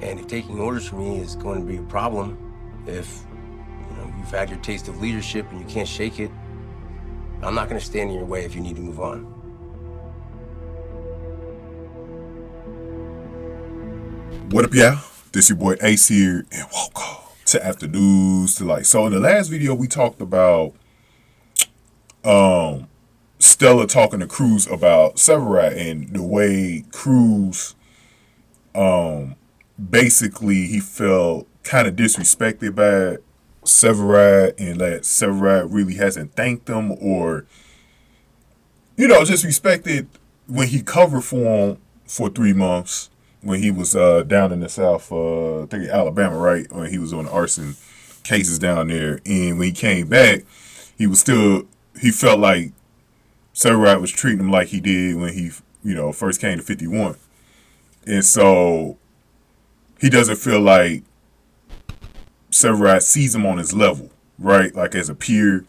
And if taking orders from me is going to be a problem, if you've had your taste of leadership and you can't shake it, I'm not going to stand in your way if you need to move on. What up, y'all? This your boy Ace here, and welcome to After News to So in the last video, we talked about Stella talking to Cruz about Severide and the way Cruz basically he felt kind of disrespected by Severide, and that Severide really hasn't thanked him or just respected when he covered for him for 3 months when he was down in the South, I think Alabama, right? When he was on arson cases down there, and when he came back, he felt like Severide was treating him like he did when he first came to 51, and so he doesn't feel like Severide sees him on his level, right? Like as a peer,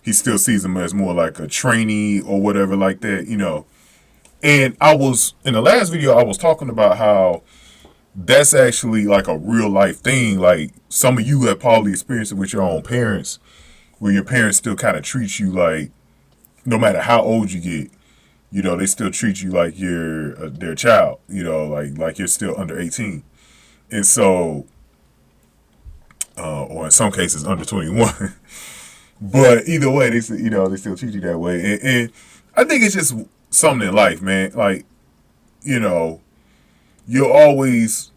he still sees him as more like a trainee or whatever like that, And in the last video, I was talking about how that's actually like a real life thing. Like some of you have probably experienced it with your own parents, where your parents still kind of treat you like, no matter how old you get, they still treat you like you're their child, like you're still under 18. And so, or in some cases under 21. But either way, they still treat you that way. And I think it's just something in life, man. Like, you'll always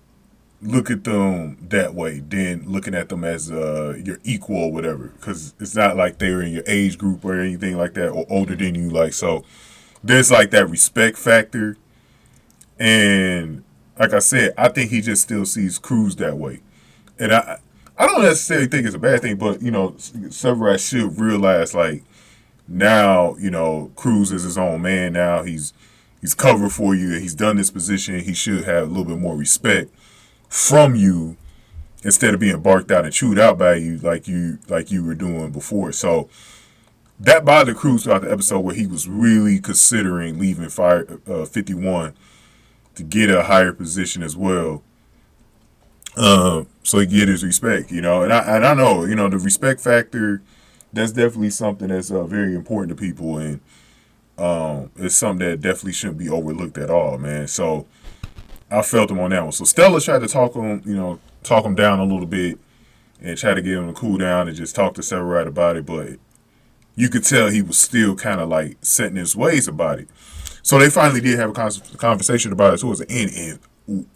look at them that way, then looking at them as your equal or whatever. Because it's not like they're in your age group or anything like that, or older than you. So there's like that respect factor. And like I said, I think he just still sees Cruz that way. And I don't necessarily think it's a bad thing, but, Severide should realize, like, now, Cruz is his own man now. He's covered for you. He's done this position. He should have a little bit more respect from you instead of being barked out and chewed out by you like you were doing before. So that bothered Cruz throughout the episode, where he was really considering leaving 51 to get a higher position as well. So he get his respect, and I know, the respect factor, that's definitely something that's very important to people, and it's something that definitely shouldn't be overlooked at all, man. So I felt him on that one. So Stella tried to talk him down a little bit and try to get him to cool down and just talk to Severide about it, but you could tell he was still kind of like setting his ways about it. So they finally did have a conversation about it towards the end, and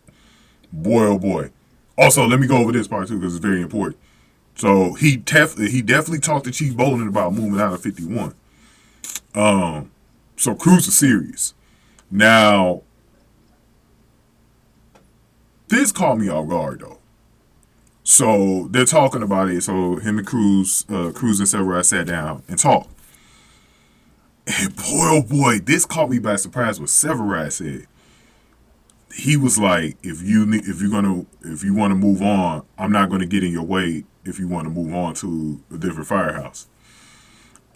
boy, oh boy. Also, let me go over this part too, because it's very important. So he definitely talked to Chief Boden about moving out of 51. So Cruz is serious. Now, this caught me off guard though. So they're talking about it. So him and Cruz and Severide sat down and talked. And boy, oh boy, this caught me by surprise. What Severide said. He was like, if you want to move on, I'm not going to get in your way if you want to move on to a different firehouse.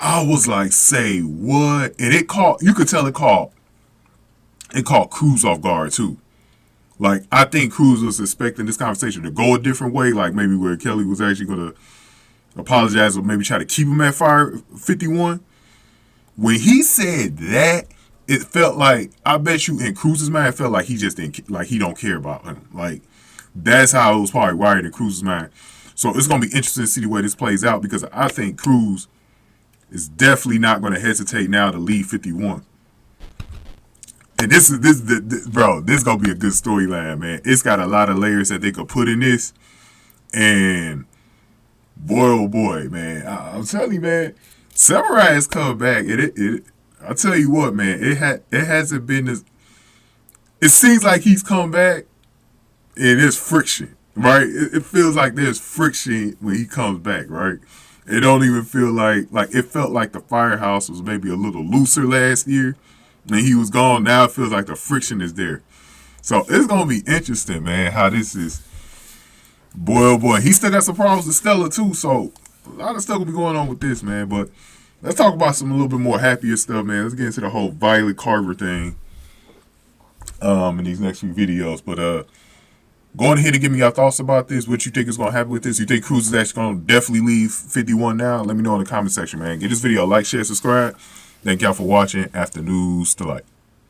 I was like, say what? And you could tell it caught Cruz off guard too. Like, I think Cruz was expecting this conversation to go a different way, like maybe where Kelly was actually going to apologize or maybe try to keep him at 51. When he said that, it felt like, I bet you in Cruz's mind, it felt like he just didn't, like he don't care about him. Like, that's how it was probably wired in Cruz's mind. So it's going to be interesting to see the way this plays out, because I think Cruz is definitely not going to hesitate now to leave 51. And this is going to be a good storyline, man. It's got a lot of layers that they could put in this. And boy, oh boy, man, I'm telling you, man, Severide has come back. I'll tell you what, man, it hasn't been this. It seems like he's come back, and there's friction, right? It feels like there's friction when he comes back, right? It don't even feel like it felt like the firehouse was maybe a little looser last year, and he was gone. Now it feels like the friction is there. So it's gonna be interesting, man, how this is. Boy, oh boy, he still got some problems with Stella too. So a lot of stuff will be going on with this, man. But let's talk about some a little bit more happier stuff, man. Let's get into the whole Violet Carver thing in these next few videos. But Go ahead and give me your thoughts about this. What you think is going to happen with this? You think Cruz is actually going to definitely leave 51 now? Let me know in the comment section, man. Give this video a like, share, subscribe. Thank y'all for watching. After News to Light.